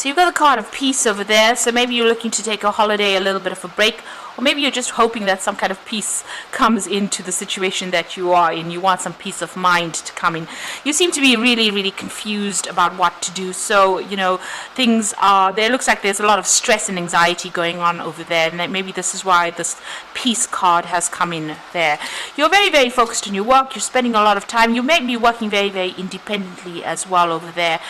So you've got the card of peace over there. So maybe you're looking to take a holiday, a little bit of a break, or maybe you're just hoping that some kind of peace comes into the situation that you are in. You want some peace of mind to come in. You seem to be really, really confused about what to do. So, you know, things are, there looks like there's a lot of stress and anxiety going on over there. And maybe this is why this peace card has come in there. You're very, very focused on your work. You're spending a lot of time. You may be working very, very independently as well over there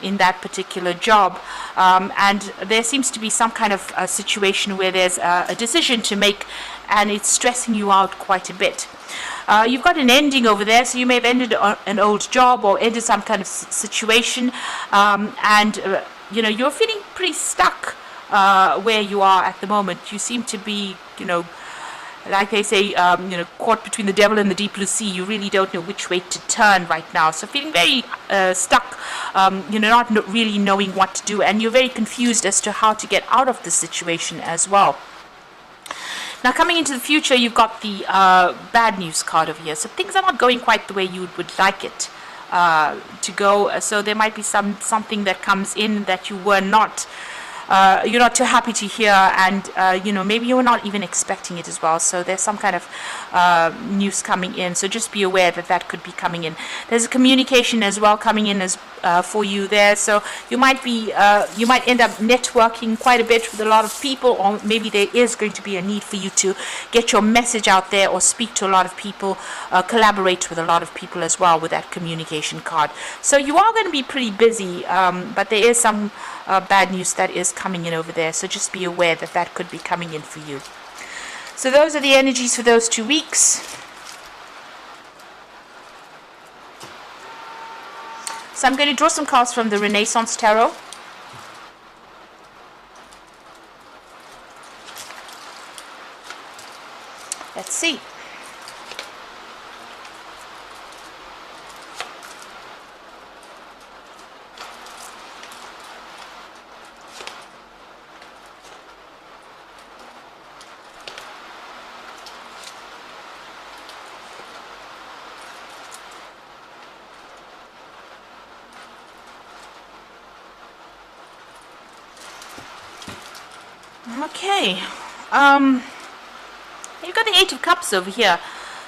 in that particular job. And there seems to be some kind of a situation where there's a decision to make, and it's stressing you out quite a bit. You've got an ending over there, so you may have ended an old job or ended some kind of situation, and you know, you're feeling pretty stuck where you are at the moment. You seem to be, you know, like they say, you know, caught between the devil and the deep blue sea. You really don't know which way to turn right now. So feeling very stuck, you know, not really knowing what to do, and you're very confused as to how to get out of this situation as well. Now, coming into the future, you've got the bad news card over here. So things are not going quite the way you would like it to go. So there might be something that comes in that you were not, you're not too happy to hear, and you know, maybe you're not even expecting it as well. So there's some kind of news coming in. So just be aware that that could be coming in. There's a communication as well coming in as for you there. So you might be, you might end up networking quite a bit with a lot of people, or maybe there is going to be a need for you to get your message out there or speak to a lot of people, collaborate with a lot of people as well with that communication card. So you are going to be pretty busy, but there is some bad news that is coming in over there. So just be aware that that could be coming in for you. So those are the energies for those 2 weeks. So I'm going to draw some cards from the Renaissance Tarot. Let's see. Okay, you've got the Eight of Cups over here.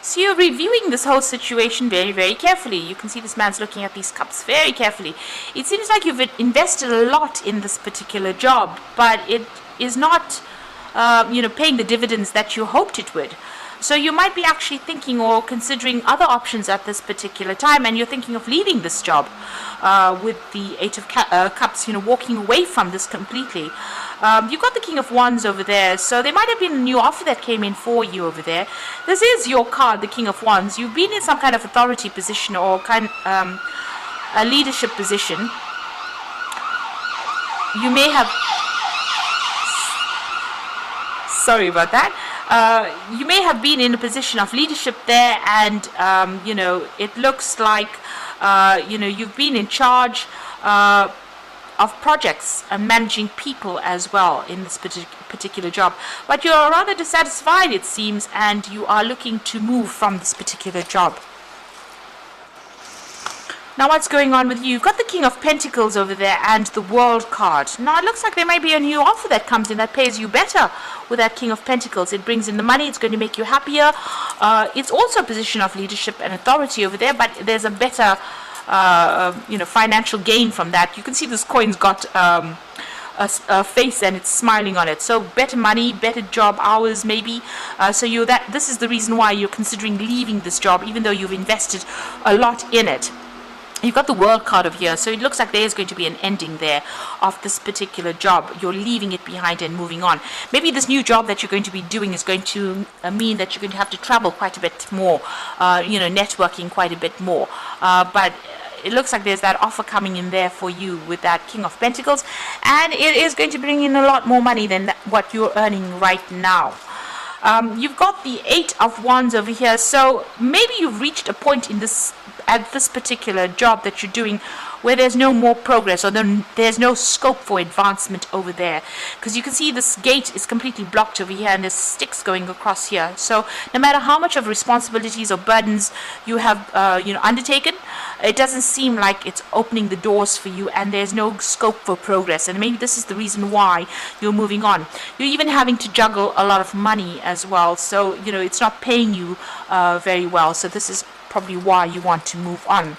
So you're reviewing this whole situation very, very carefully. You can see this man's looking at these cups very carefully. It seems like you've invested a lot in this particular job, but it is not, you know, paying the dividends that you hoped it would. So you might be actually thinking or considering other options at this particular time, and you're thinking of leaving this job with the Eight of Cups, you know, walking away from this completely. You've got the King of Wands over there, so there might have been a new offer that came in for you over there. This is your card, the King of Wands. You've been in some kind of authority position or kind a leadership position. You may have, sorry about that. You may have been in a position of leadership there, and you know, it looks like you know, you've been in charge of projects and managing people as well in this particular job, but you're rather dissatisfied, it seems, and you are looking to move from this particular job. Now, what's going on with you? You've got the King of Pentacles over there and the World card. Now, it looks like there may be a new offer that comes in that pays you better with that King of Pentacles. It brings in the money. It's going to make you happier. It's also a position of leadership and authority over there, but there's a better, you know, financial gain from that. You can see this coin's got a face and it's smiling on it. So better money, better job hours, maybe. So this is the reason why you're considering leaving this job, even though you've invested a lot in it. You've got the World card over here, so it looks like there is going to be an ending there of this particular job. You're leaving it behind and moving on. Maybe this new job that you're going to be doing is going to mean that you're going to have to travel quite a bit more, you know, networking quite a bit more. But it looks like there's that offer coming in there for you with that King of Pentacles, and it is going to bring in a lot more money than what you're earning right now. You've got the Eight of Wands over here, so maybe you've reached a point in this, at this particular job that you're doing, where there's no more progress, or there's no scope for advancement over there. Because you can see this gate is completely blocked over here, and there's sticks going across here. So no matter how much of responsibilities or burdens you have undertaken, it doesn't seem like it's opening the doors for you, and there's no scope for progress. And maybe this is the reason why you're moving on. You're even having to juggle a lot of money as well, so it's not paying you very well. So this is probably why you want to move on.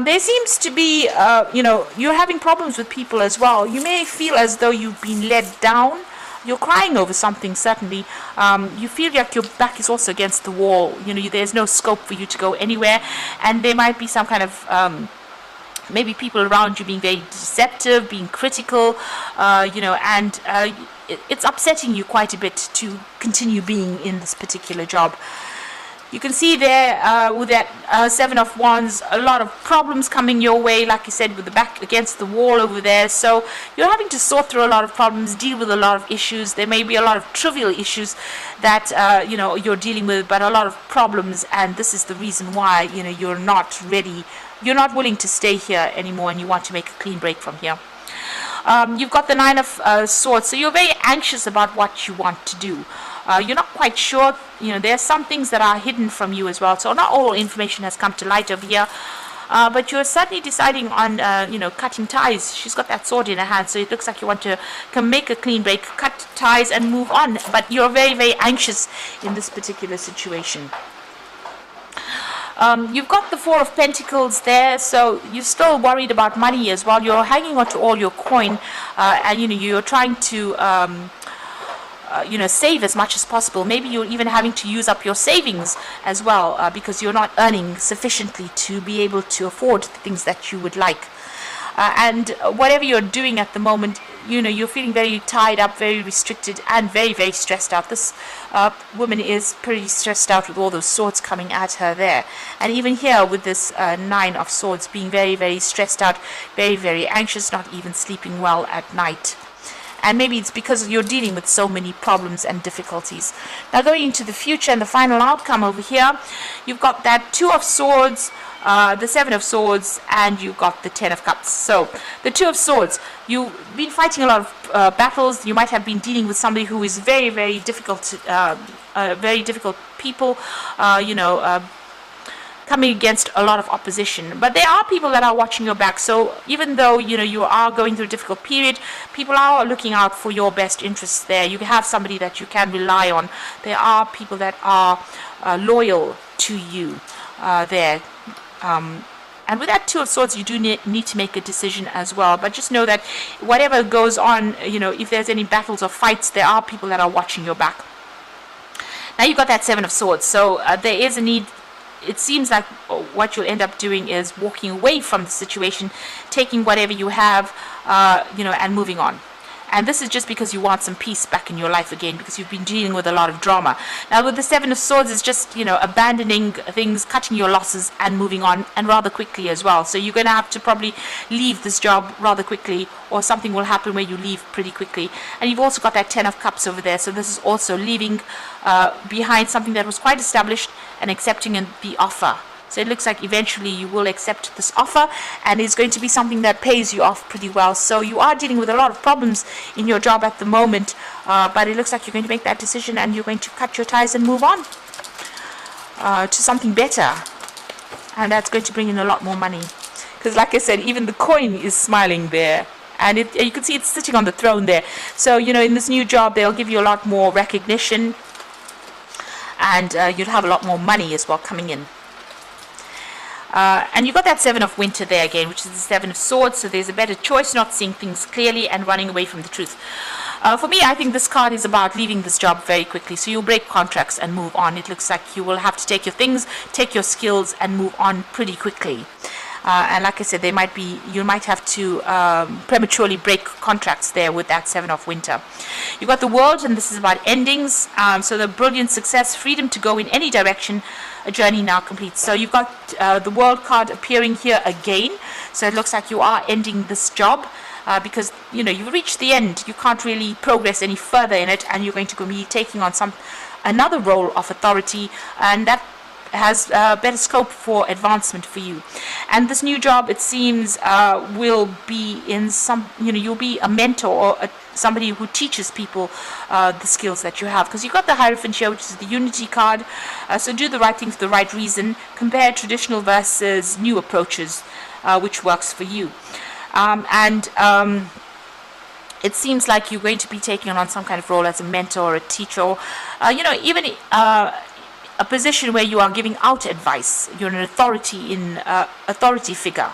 There seems to be you're having problems with people as well. You may feel as though you've been let down. You're crying over something, certainly. You feel like your back is also against the wall. There's no scope for you to go anywhere, and there might be some kind of maybe people around you being very deceptive, being critical, and it's upsetting you quite a bit to continue being in this particular job. You can see there with that Seven of Wands, a lot of problems coming your way, like I said, with the back against the wall over there. So you're having to sort through a lot of problems, deal with a lot of issues. There may be a lot of trivial issues that you're dealing with, but a lot of problems, and this is the reason why you're not ready. You're not willing to stay here anymore, and you want to make a clean break from here. You've got the Nine of Swords, so you're very anxious about what you want to do. You're not quite sure. There are some things that are hidden from you as well, so not all information has come to light over here. But you're certainly deciding on, cutting ties. She's got that sword in her hand, so it looks like you want to make a clean break, cut ties, and move on. But you're very, very anxious in this particular situation. You've got the Four of Pentacles there, so you're still worried about money as well. You're hanging on to all your coin, and you're trying to save as much as possible. Maybe you're even having to use up your savings as well, because you're not earning sufficiently to be able to afford the things that you would like. And whatever you're doing at the moment, you're feeling very tied up, very restricted, and very, very stressed out. This woman is pretty stressed out with all those swords coming at her there. And even here with this Nine of Swords, being very, very stressed out, very, very anxious, not even sleeping well at night. And maybe it's because you're dealing with so many problems and difficulties. Now going into the future and the final outcome over here, you've got that Two of Swords, the Seven of Swords, and you've got the Ten of Cups. So the Two of Swords, you've been fighting a lot of battles. You might have been dealing with somebody who is very, very difficult, very difficult people, coming against a lot of opposition. But there are people that are watching your back. So even though you are going through a difficult period, people are looking out for your best interests there. You have somebody that you can rely on. There are people that are loyal to you there. And with that Two of Swords, you do need to make a decision as well. But just know that whatever goes on, if there's any battles or fights, there are people that are watching your back. Now you've got that Seven of Swords. So there is a need. It seems like what you'll end up doing is walking away from the situation, taking whatever you have, and moving on. And this is just because you want some peace back in your life again, because you've been dealing with a lot of drama. Now with the Seven of Swords, it's just, abandoning things, cutting your losses, and moving on, and rather quickly as well. So you're going to have to probably leave this job rather quickly, or something will happen where you leave pretty quickly. And you've also got that Ten of Cups over there. So this is also leaving behind something that was quite established and accepting the offer. So it looks like eventually you will accept this offer, and it's going to be something that pays you off pretty well. So you are dealing with a lot of problems in your job at the moment, but it looks like you're going to make that decision, and you're going to cut your ties and move on to something better. And that's going to bring in a lot more money. Because like I said, even the coin is smiling there. And you can see it's sitting on the throne there. So, in this new job, they'll give you a lot more recognition, and you'll have a lot more money as well coming in. And you've got that Seven of Winter there again, which is the Seven of Swords. So there's a better choice, not seeing things clearly and running away from the truth. For me, I think this card is about leaving this job very quickly. So you'll break contracts and move on. It looks like you will have to take your things, take your skills, and move on pretty quickly. And like I said, you might have to prematurely break contracts there with that Seven of Winter. You've got the World, and this is about endings. So the brilliant success, freedom to go in any direction, a journey now complete. So you've got the World card appearing here again. So it looks like you are ending this job because you've reached the end. You can't really progress any further in it, and you're going to be taking on another role of authority, and that has better scope for advancement for you. And this new job, it seems, will be in some, you'll be a mentor or somebody who teaches people the skills that you have, because you've got the Hierophant here, which is the unity card. So do the right thing for the right reason. Compare traditional versus new approaches, which works for you. It seems like you're going to be taking on some kind of role as a mentor or a teacher, or even a position where you are giving out advice. You're an authority figure.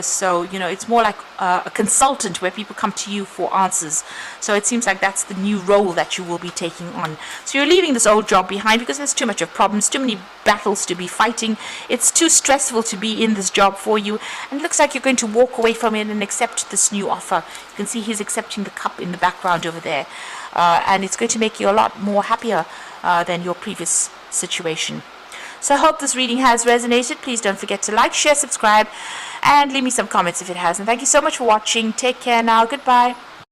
So it's more like a consultant, where people come to you for answers. So it seems like that's the new role that you will be taking on. So you're leaving this old job behind because there's too much of problems, too many battles to be fighting. It's too stressful to be in this job for you, and it looks like you're going to walk away from it and accept this new offer. You can see he's accepting the cup in the background over there, and it's going to make you a lot more happier than your previous situation. So I hope this reading has resonated. Please don't forget to like, share, subscribe, and leave me some comments if it has. And thank you so much for watching. Take care now. Goodbye.